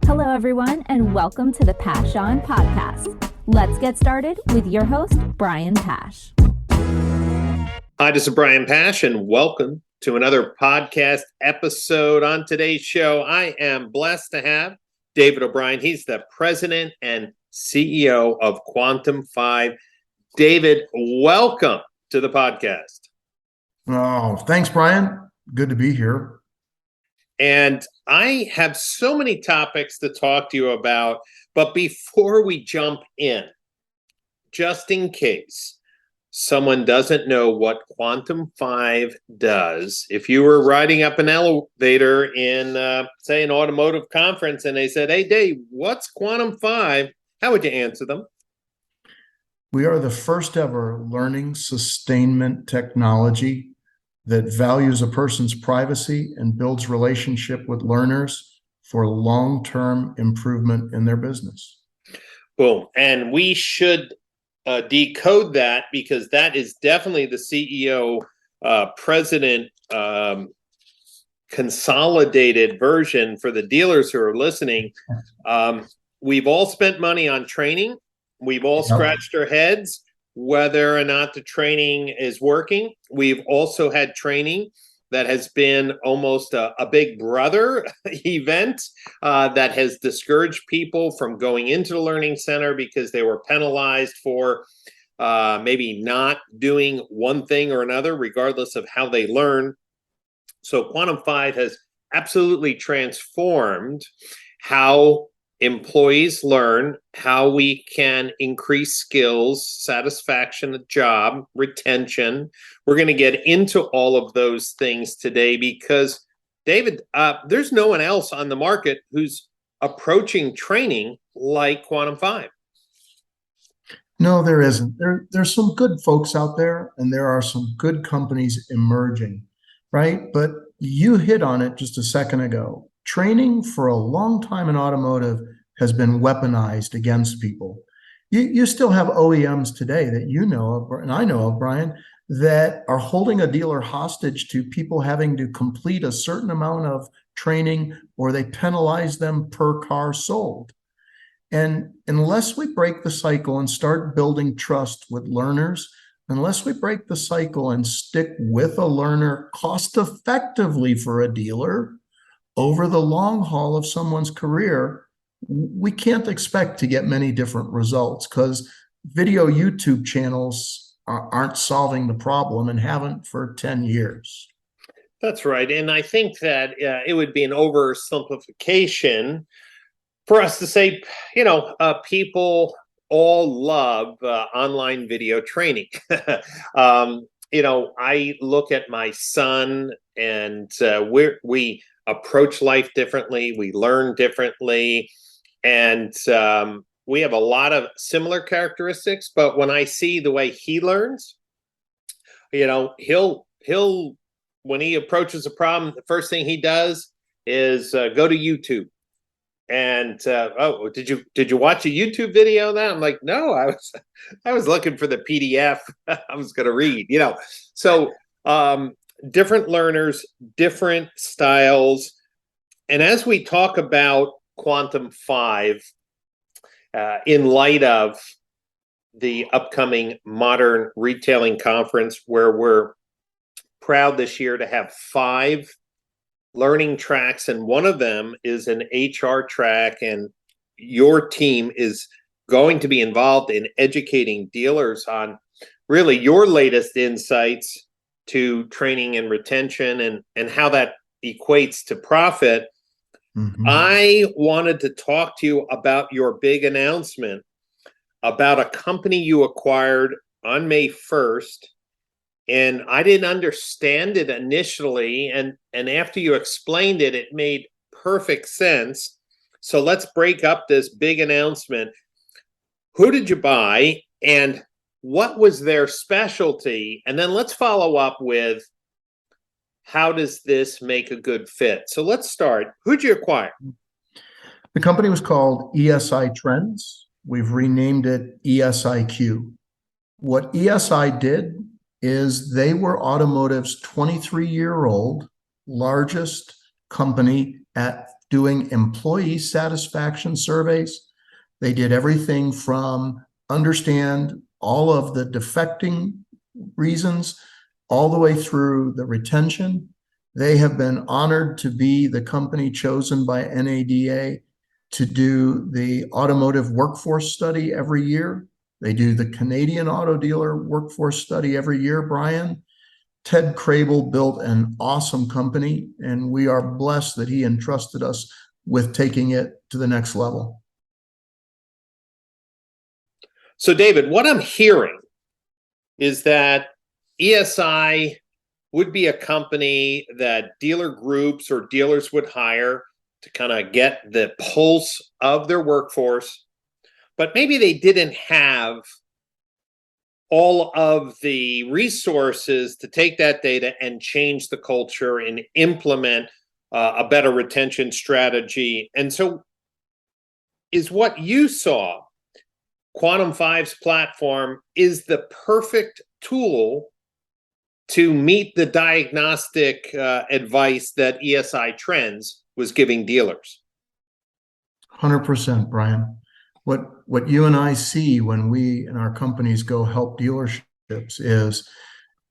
Hello, everyone, and welcome to the Pash On Podcast. Let's get started with your host, Brian Pash. Hi, this is Brian Pash, and welcome to another podcast episode. On today's show, I am blessed to have David O'Brien. He's the president and CEO of Quantum 5. David, welcome to the podcast. Oh, thanks, Brian. Good to be here. And I have so many topics to talk to you about, but before we jump in, just in case someone doesn't know what Quantum 5 does, if you were riding up an elevator in, say, an automotive conference and they said, "Hey, Dave, what's Quantum 5?" How would you answer them? We are the first ever learning sustainment technology that values a person's privacy and builds relationship with learners for long-term improvement in their business. Boom. And we should decode that, because that is definitely the CEO president consolidated version for the dealers who are listening. We've all spent money on training. We've all scratched our heads whether or not the training is working. We've also had training that has been almost a big brother event that has discouraged people from going into the learning center because they were penalized for maybe not doing one thing or another, regardless of how they learn. So Quantum 5 has absolutely transformed how employees learn, how we can increase skills, satisfaction of job, retention. We're going to get into all of those things today because, David, there's no one else on the market who's approaching training like Quantum 5. No, there isn't. There's some good folks out there, and there are some good companies emerging, right? But you hit on it just a second ago. Training for a long time in automotive has been weaponized against people. You still have OEMs today that you know of, and I know of, Brian, that are holding a dealer hostage to people having to complete a certain amount of training, or they penalize them per car sold. And unless we break the cycle and start building trust with learners, unless we break the cycle and stick with a learner cost effectively for a dealer over the long haul of someone's career, we can't expect to get many different results, because video YouTube channels aren't solving the problem and haven't for 10 years. That's right. And I think that it would be an oversimplification for us to say, people all love online video training. I look at my son, and we approach life differently. We learn differently. And we have a lot of similar characteristics. But when I see the way he learns, he'll when he approaches a problem, the first thing he does is go to YouTube. And did you watch a YouTube video? That I'm like, no, I was looking for the PDF I was going to read. So different learners, different styles. And as we talk about Quantum 5, in light of the upcoming Modern Retailing Conference, where we're proud this year to have 5 learning tracks, and one of them is an HR track, and your team is going to be involved in educating dealers on really your latest insights to training and retention and how that equates to profit. Mm-hmm. I wanted to talk to you about your big announcement about a company you acquired on May 1st. And I didn't understand it initially. And after you explained it, it made perfect sense. So let's break up this big announcement. Who did you buy, and what was their specialty? And then let's follow up with, how does this make a good fit? So let's start. Who'd you acquire? The company was called ESI Trends. We've renamed it ESIQ. What ESI did is they were automotive's 23-year-old largest company at doing employee satisfaction surveys. They did everything from understand all of the defecting reasons all the way through the retention. They have been honored to be the company chosen by NADA to do the automotive workforce study every year. They do the Canadian Auto Dealer workforce study every year, Brian. Ted Crable built an awesome company, and we are blessed that he entrusted us with taking it to the next level. So, David, what I'm hearing is that ESI would be a company that dealer groups or dealers would hire to kind of get the pulse of their workforce, but maybe they didn't have all of the resources to take that data and change the culture and implement a better retention strategy. And so is what you saw, Quantum 5's platform is the perfect tool to meet the diagnostic advice that ESI Trends was giving dealers. 100%, Brian. What you and I see when we and our companies go help dealerships is,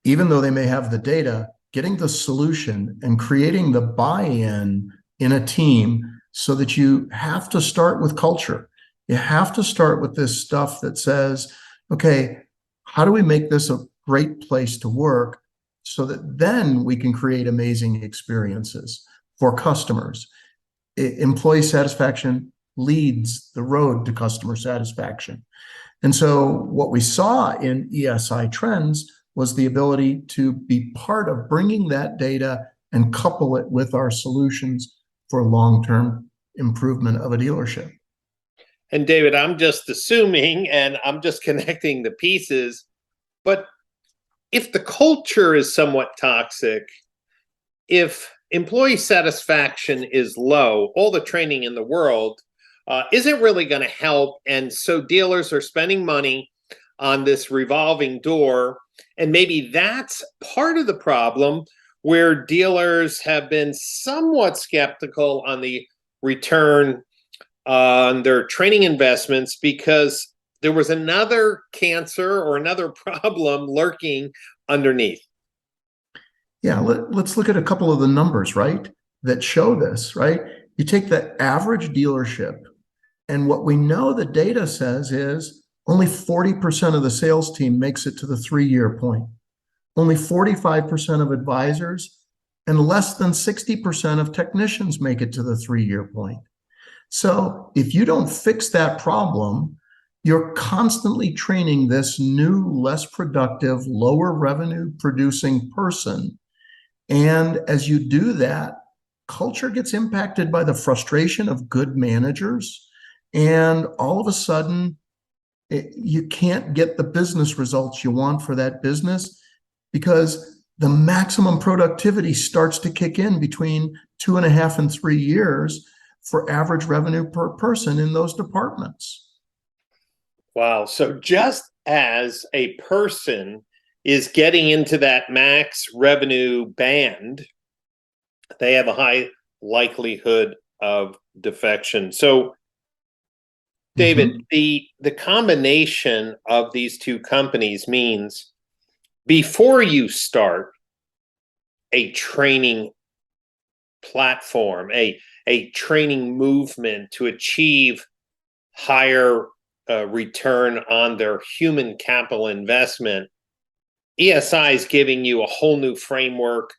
even though they may have the data, getting the solution and creating the buy-in in a team, so that you have to start with culture. You have to start with this stuff that says, okay, how do we make this a great place to work so that then we can create amazing experiences for customers? Employee satisfaction leads the road to customer satisfaction. And so what we saw in ESI Trends was the ability to be part of bringing that data and couple it with our solutions for long-term improvement of a dealership. And David, I'm just assuming, and I'm just connecting the pieces, but if the culture is somewhat toxic, if employee satisfaction is low, all the training in the world isn't really going to help. And so dealers are spending money on this revolving door. And maybe that's part of the problem, where dealers have been somewhat skeptical on the return on their training investments, because there was another cancer or another problem lurking underneath. Yeah, let's look at a couple of the numbers, right, that show this, right? You take the average dealership, and what we know the data says is only 40% of the sales team makes it to the 3-year point. Only 45% of advisors and less than 60% of technicians make it to the 3-year point. So if you don't fix that problem, you're constantly training this new, less productive, lower revenue producing person. And as you do that, culture gets impacted by the frustration of good managers. And all of a sudden, you can't get the business results you want for that business, because the maximum productivity starts to kick in between 2.5 and 3 years for average revenue per person in those departments. Wow. So just as a person is getting into that max revenue band, they have a high likelihood of defection. So, David, the combination of these two companies means, before you start a training platform, a training movement to achieve higher return on their human capital investment, ESI is giving you a whole new framework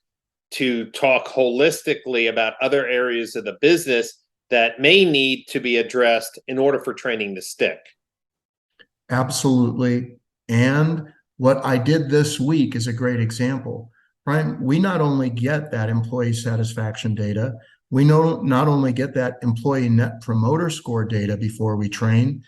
to talk holistically about other areas of the business that may need to be addressed in order for training to stick. Absolutely. And what I did this week is a great example. Brian, we not only get that employee satisfaction data, we not only get that employee net promoter score data before we train,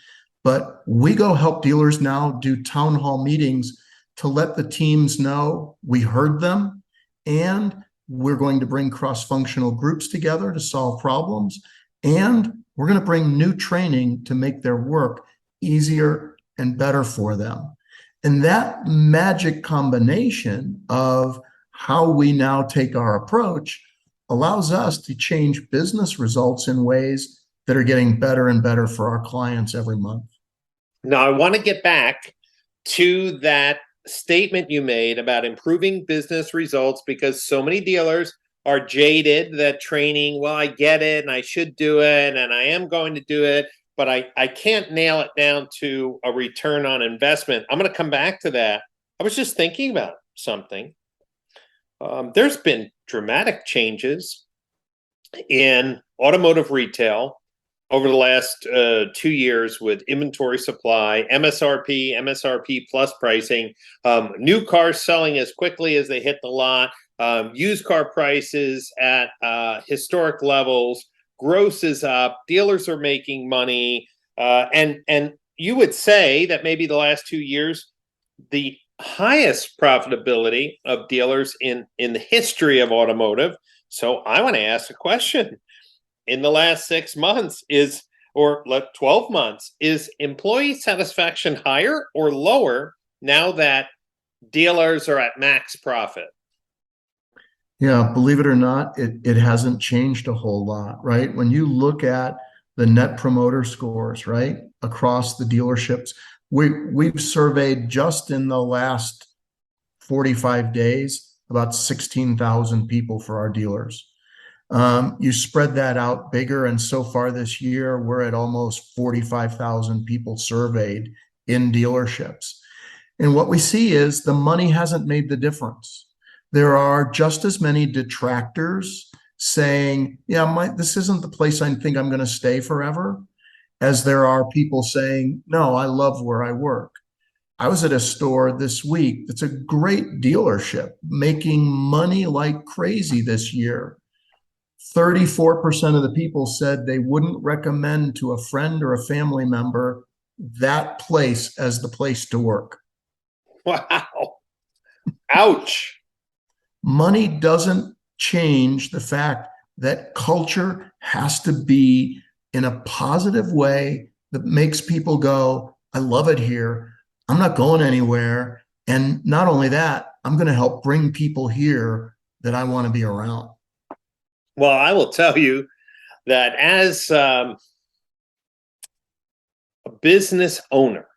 but we go help dealers now do town hall meetings to let the teams know we heard them, and we're going to bring cross-functional groups together to solve problems, and we're going to bring new training to make their work easier and better for them. And that magic combination of how we now take our approach allows us to change business results in ways that are getting better and better for our clients every month. Now, I want to get back to that statement you made about improving business results, because so many dealers are jaded that training, well, I get it and I should do it and I am going to do it, but I can't nail it down to a return on investment. I'm going to come back to that. I was just thinking about something. There's been dramatic changes in automotive retail over the last 2 years with inventory supply, MSRP plus pricing, new cars selling as quickly as they hit the lot, used car prices at historic levels, gross is up, dealers are making money, and you would say that maybe the last 2 years, the highest profitability of dealers in the history of automotive. So I want to ask a question. In the last 6 months or 12 months, is employee satisfaction higher or lower now that dealers are at max profit? Yeah, believe it or not, it hasn't changed a whole lot, right? When you look at the net promoter scores, right, across the dealerships, we've surveyed just in the last 45 days about 16,000 people for our dealers. You spread that out bigger, and so far this year, we're at almost 45,000 people surveyed in dealerships. And what we see is the money hasn't made the difference. There are just as many detractors saying, yeah, this isn't the place I think I'm going to stay forever, as there are people saying, no, I love where I work. I was at a store this week that's a great dealership, making money like crazy this year. 34% of the people said they wouldn't recommend to a friend or a family member that place as the place to work. Wow. Ouch. Money doesn't change the fact that culture has to be in a positive way that makes people go, I love it here. I'm not going anywhere. And not only that, I'm going to help bring people here that I want to be around. Well, I will tell you that as a business owner,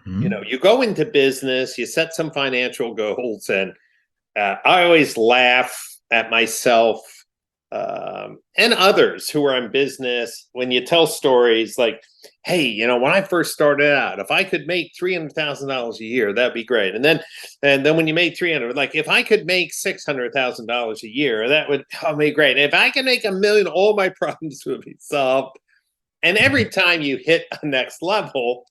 you go into business, you set some financial goals, and I always laugh at myself and others who are in business when you tell stories like, hey, when I first started out, if I could make $300,000 a year, that'd be great. And then when you made 300, like if I could make $600,000 a year, that would be great. If I could make $1 million, all my problems would be solved. And every time you hit a next level,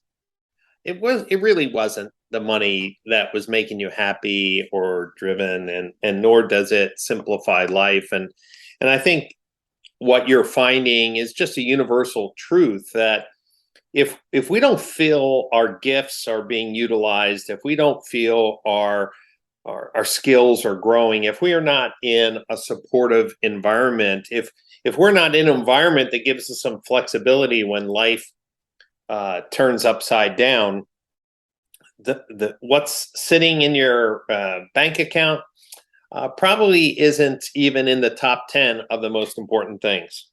it really wasn't the money that was making you happy or driven, and nor does it simplify life. And I think what you're finding is just a universal truth that if we don't feel our gifts are being utilized, if we don't feel our skills are growing, if we are not in a supportive environment, if we're not in an environment that gives us some flexibility when life turns upside down, the what's sitting in your bank account probably isn't even in the top 10 of the most important things.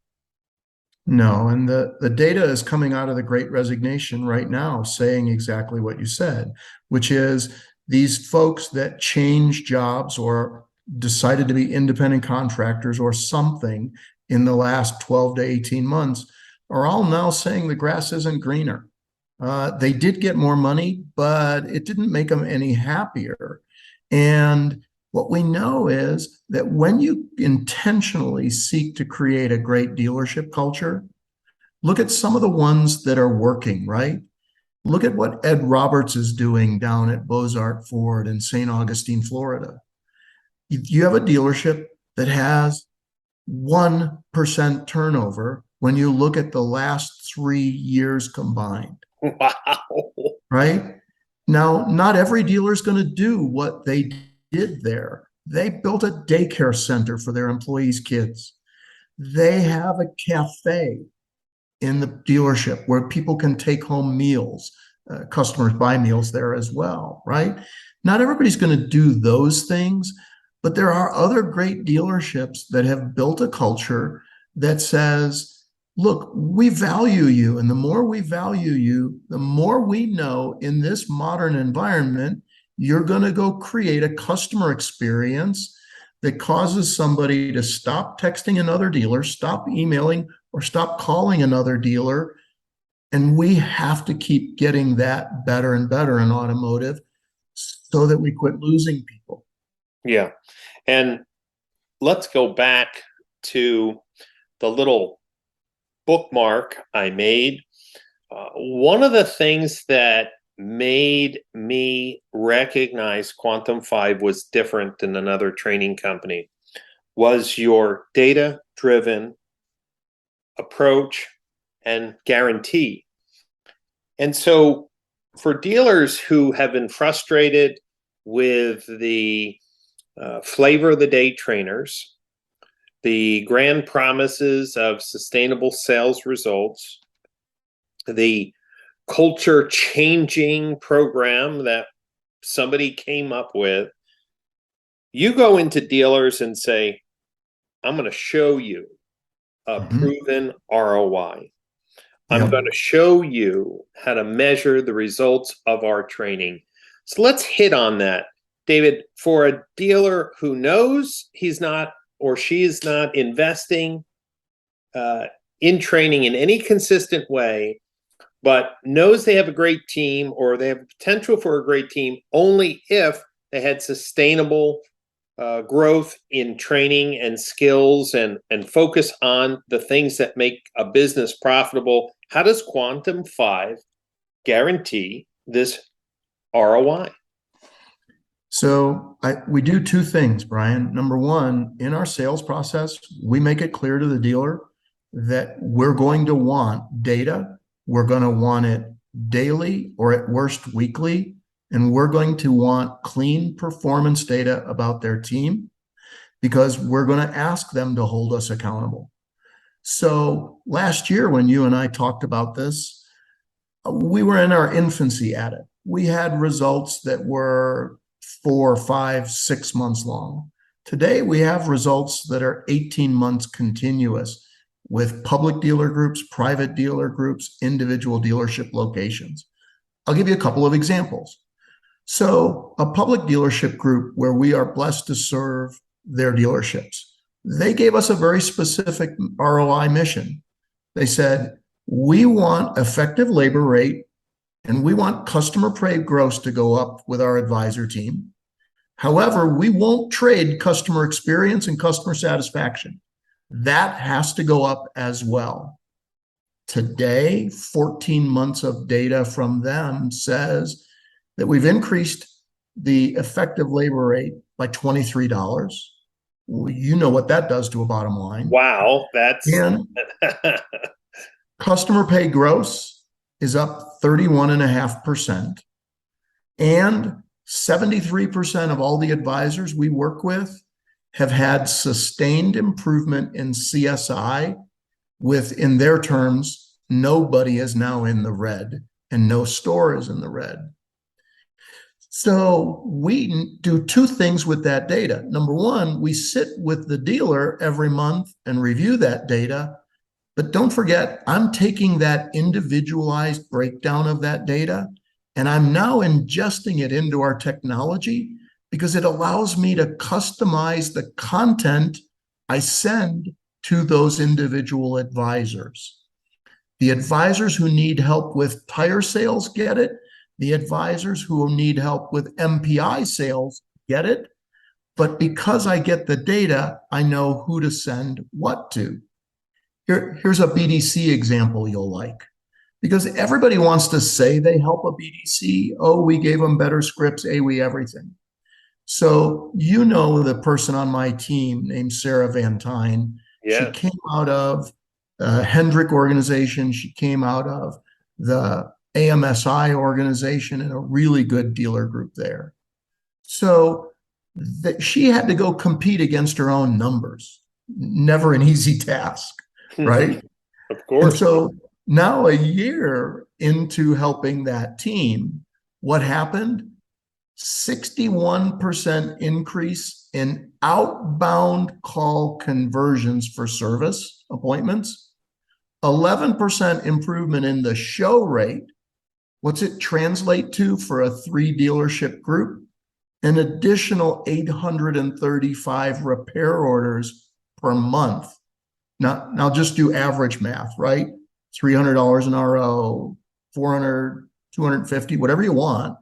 No, and the data is coming out of the Great Resignation right now saying exactly what you said, which is these folks that change jobs or decided to be independent contractors or something in the last 12 to 18 months are all now saying the grass isn't greener. They did get more money, but it didn't make them any happier. And what we know is that when you intentionally seek to create a great dealership culture, look at some of the ones that are working, right? Look at what Ed Roberts is doing down at Bozart Ford in St. Augustine, Florida. You have a dealership that has 1% turnover when you look at the last 3 years combined. Wow. Right? Now, not every dealer is going to do what they did there. They built a daycare center for their employees' kids. They have a cafe in the dealership where people can take home meals. Customers buy meals there as well, right? Not everybody's going to do those things, But there are other great dealerships that have built a culture that says, look, we value you. And the more we value you, the more we know in this modern environment, you're going to go create a customer experience that causes somebody to stop texting another dealer, stop emailing, or stop calling another dealer. And we have to keep getting that better and better in automotive so that we quit losing people. Yeah. And let's go back to the little bookmark I made. One of the things that made me recognize Quantum 5 was different than another training company was your data-driven approach and guarantee. And so for dealers who have been frustrated with the flavor of the day trainers, the grand promises of sustainable sales results, the culture changing program that somebody came up with, you go into dealers and say, I'm going to show you a proven ROI. I'm going to show you how to measure the results of our training. So let's hit on that. David, for a dealer who knows he's not or she is not investing in training in any consistent way, but knows they have a great team or they have potential for a great team only if they had sustainable growth in training and skills and focus on the things that make a business profitable. How does Quantum 5 guarantee this ROI? So we do two things, Brian. Number one, in our sales process, we make it clear to the dealer that we're going to want data. We're going to want it daily or at worst weekly. And we're going to want clean performance data about their team because we're going to ask them to hold us accountable. So last year, when you and I talked about this, we were in our infancy at it. We had results that were 4, 5, 6 months long. Today, we have results that are 18 months continuous with public dealer groups, private dealer groups, individual dealership locations. I'll give you a couple of examples. So a public dealership group where we are blessed to serve their dealerships, they gave us a very specific ROI mission. They said, we want effective labor rate and we want customer pay gross to go up with our advisor team. However, we won't trade customer experience and customer satisfaction. That has to go up as well. Today, 14 months of data from them says that we've increased the effective labor rate by $23. Well, you know what that does to a bottom line. Wow, that's... And customer pay gross is up 31.5%. And 73% of all the advisors we work with have had sustained improvement in CSI with, in their terms, nobody is now in the red and no store is in the red. So we do two things with that data. Number one, we sit with the dealer every month and review that data. But don't forget, I'm taking that individualized breakdown of that data and I'm now ingesting it into our technology because it allows me to customize the content I send to those individual advisors. The advisors who need help with tire sales get it. The advisors who need help with MPI sales get it. But because I get the data, I know who to send what to. Here's a BDC example you'll like. Because everybody wants to say they help a BDC. Oh, we gave them better scripts, we everything. So you know the person on my team named Sarah Van Tyne. Yeah. She came out of the Hendrick organization. She came out of the AMSI organization and a really good dealer group there. So that she had to go compete against her own numbers. Never an easy task, right? Of course. And so now a year into helping that team, what happened? 61% increase in outbound call conversions for service appointments, 11% improvement in the show rate. What's it translate to for a 3 dealership group? An additional 835 repair orders per month. Now just do average math, right? $300 an RO, 400, 250, whatever you want.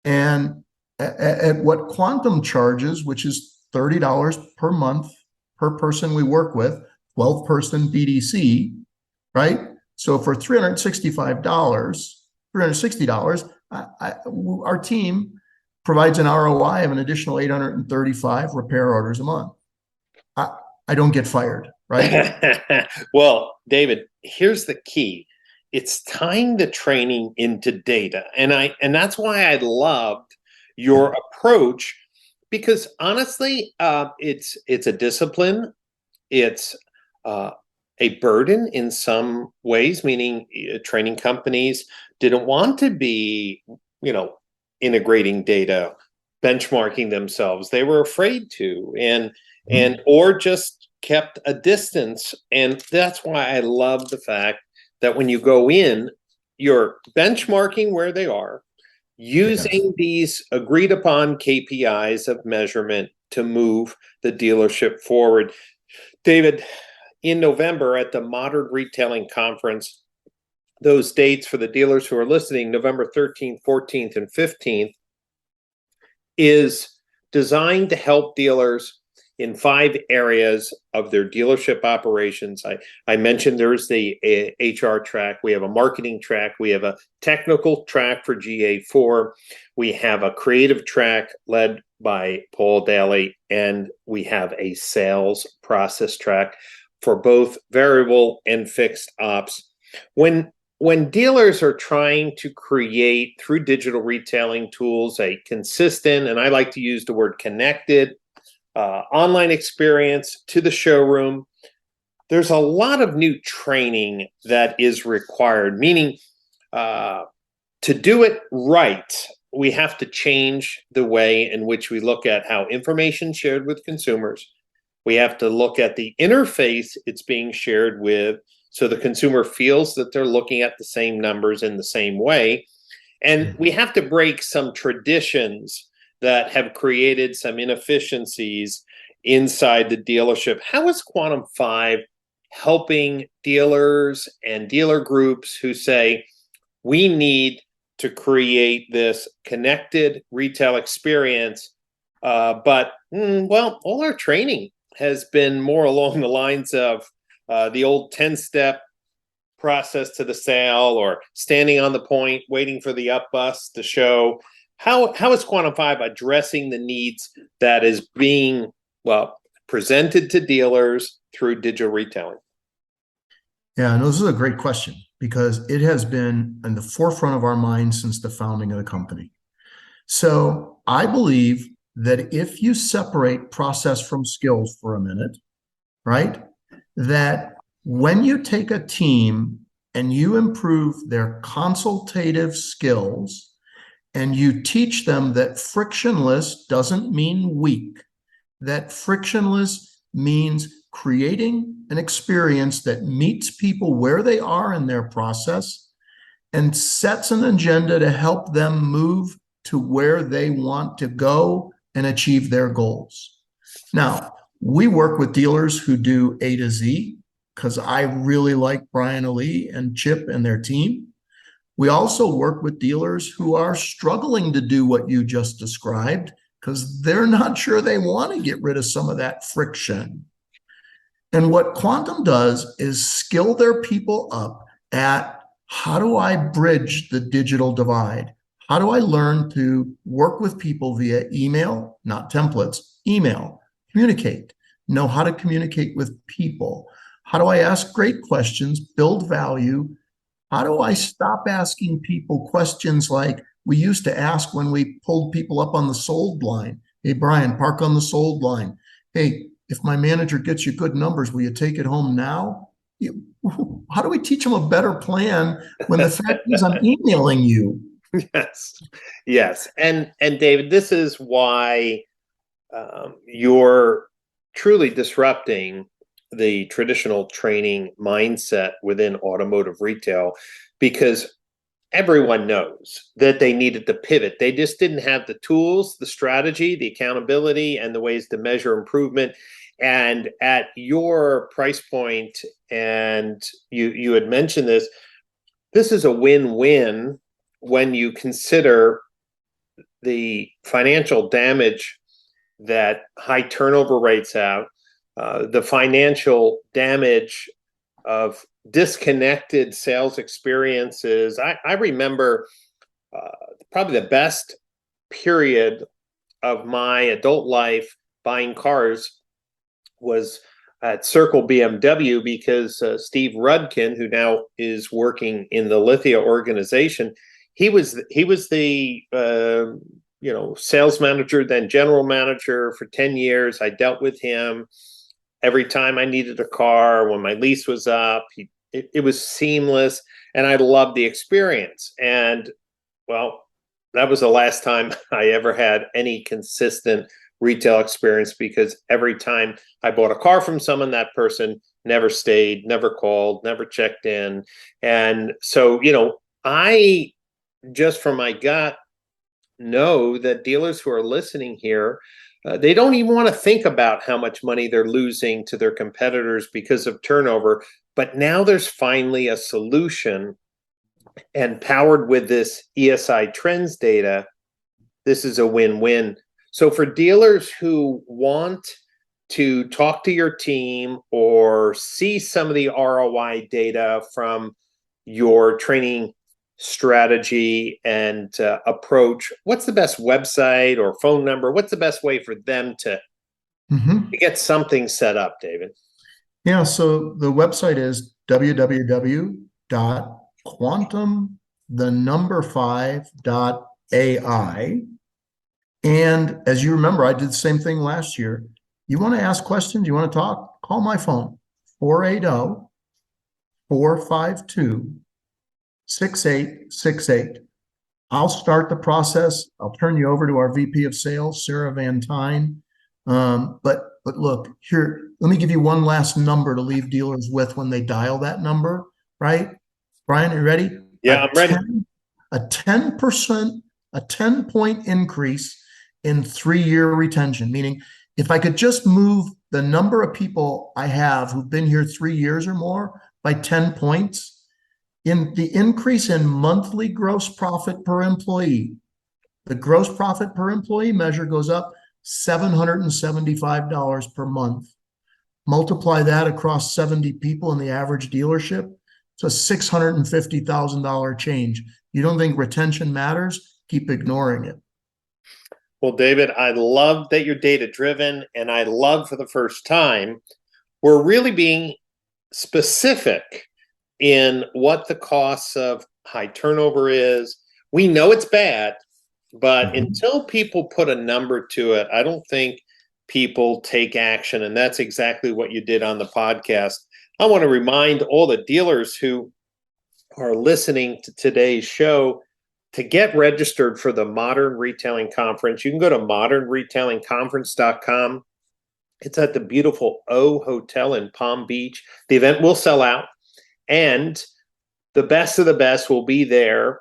And at what Quantum charges, which is $30 per month per person we work with, 12-person BDC, right? So for $360, our team provides an ROI of an additional 835 repair orders a month. I don't get fired, right? Well, David, here's the key. It's tying the training into data. And that's why I loved your approach, because honestly, it's a discipline. It's a burden in some ways, meaning training companies didn't want to be, integrating data, benchmarking themselves. They were afraid to, or just kept a distance. And that's why I love the fact that when you go in, you're benchmarking where they are, using these agreed upon KPIs of measurement to move the dealership forward. David, in November at the Modern Retailing Conference, those dates for the dealers who are listening, November 13th, 14th, and 15th, is designed to help dealers in 5 areas of their dealership operations. I mentioned there's the HR track. We have a marketing track. We have a technical track for GA4. We have a creative track led by Paul Daly, and we have a sales process track for both variable and fixed ops. When dealers are trying to create, through digital retailing tools, a consistent, and I like to use the word connected, online experience to the showroom, there's a lot of new training that is required, meaning to do it right, we have to change the way in which we look at how information is shared with consumers. We have to look at the interface it's being shared with, so the consumer feels that they're looking at the same numbers in the same way. And we have to break some traditions that have created some inefficiencies inside the dealership. How is Quantum 5 helping dealers and dealer groups who say, we need to create this connected retail experience, but all our training has been more along the lines of the old 10-step process to the sale, or standing on the point, waiting for the up bus to show. How is Quantum 5 addressing the needs that is being, presented to dealers through digital retailing? Yeah, no, this is a great question, because it has been in the forefront of our minds since the founding of the company. So I believe that if you separate process from skills for a minute, right, that when you take a team and you improve their consultative skills, and you teach them that frictionless doesn't mean weak, that frictionless means creating an experience that meets people where they are in their process and sets an agenda to help them move to where they want to go and achieve their goals. Now, we work with dealers who do A to Z, because I really like Brian Ali and Chip and their team. We also work with dealers who are struggling to do what you just described, because they're not sure they want to get rid of some of that friction. And what Quantum does is skill their people up at, how do I bridge the digital divide? How do I learn to work with people via email, not templates, email, communicate, know how to communicate with people? How do I ask great questions, build value? How do I stop asking people questions like we used to ask when we pulled people up on the sold line? Hey, Brian, park on the sold line. Hey, if my manager gets you good numbers, will you take it home now? How do we teach them a better plan when the fact is I'm emailing you? Yes. And David, this is why you're truly disrupting the traditional training mindset within automotive retail, because everyone knows that they needed to pivot. They just didn't have the tools, the strategy, the accountability, and the ways to measure improvement. And at your price point, and you had mentioned this is a win-win when you consider the financial damage that high turnover rates have, the financial damage of disconnected sales experiences. I remember probably the best period of my adult life buying cars was at Circle BMW, because Steve Rudkin, who now is working in the Lithia organization, he was the sales manager, then general manager for 10 years. I dealt with him every time I needed a car. When my lease was up, it was seamless, and I loved the experience. And well, that was the last time I ever had any consistent retail experience, because every time I bought a car from someone, that person never stayed, never called, never checked in. And so, I just from my gut know that dealers who are listening here, they don't even want to think about how much money they're losing to their competitors because of turnover. But now there's finally a solution, and powered with this ESI trends data, this is a win-win. So for dealers who want to talk to your team or see some of the ROI data from your training strategy and approach, what's the best website or phone number? What's the best way for them to get something set up, David? Yeah, so the website is www.quantum5.ai. And as you remember, I did the same thing last year. You want to ask questions, you want to talk, call my phone, 480-452-6868. I'll start the process. I'll turn you over to our VP of Sales, Sarah Van Tyne. But look, here, let me give you one last number to leave dealers with when they dial that number, right? Brian, are you ready? Yeah, I'm ready. A 10-point increase in 3-year retention, meaning if I could just move the number of people I have who've been here 3 years or more by 10 points, in the increase in monthly gross profit per employee, the gross profit per employee measure goes up $775 per month. Multiply that across 70 people in the average dealership, it's a $650,000 change. You don't think retention matters? Keep ignoring it. Well, David, I love that you're data driven, and I love for the first time we're really being specific in what the costs of high turnover is. We know it's bad, but until people put a number to it, I don't think people take action. And that's exactly what you did on the podcast. I want to remind all the dealers who are listening to today's show to get registered for the Modern Retailing Conference. You can go to modernretailingconference.com. It's at the beautiful O Hotel in Palm Beach. The event will sell out, and the best of the best will be there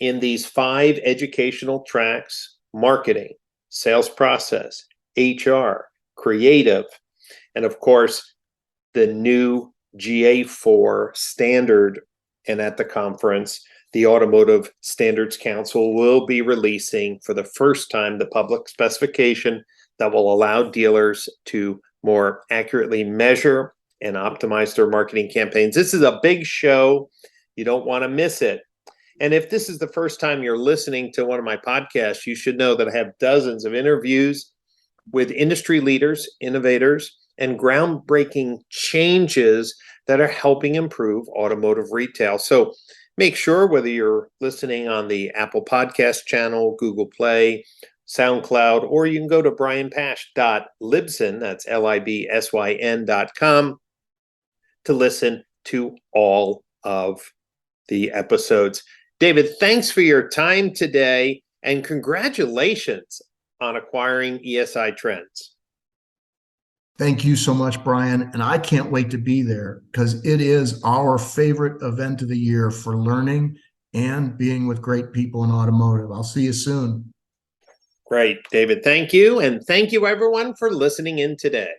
in these 5 educational tracks: marketing, sales process, HR, creative, and of course, the new GA4 standard. And at the conference, the Automotive Standards Council will be releasing for the first time the public specification that will allow dealers to more accurately measure and optimize their marketing campaigns. This is a big show. You don't want to miss it. And if this is the first time you're listening to one of my podcasts, you should know that I have dozens of interviews with industry leaders, innovators, and groundbreaking changes that are helping improve automotive retail. So make sure, whether you're listening on the Apple Podcast channel, Google Play, SoundCloud, or you can go to brianpash.libsyn, that's LIBSYN.com, to listen to all of the episodes. David, thanks for your time today, and congratulations on acquiring ESI trends. Thank you so much, Brian. And I can't wait to be there because it is our favorite event of the year for learning and being with great people in automotive. I'll see you soon. Great, David. Thank you. And thank you, everyone, for listening in today.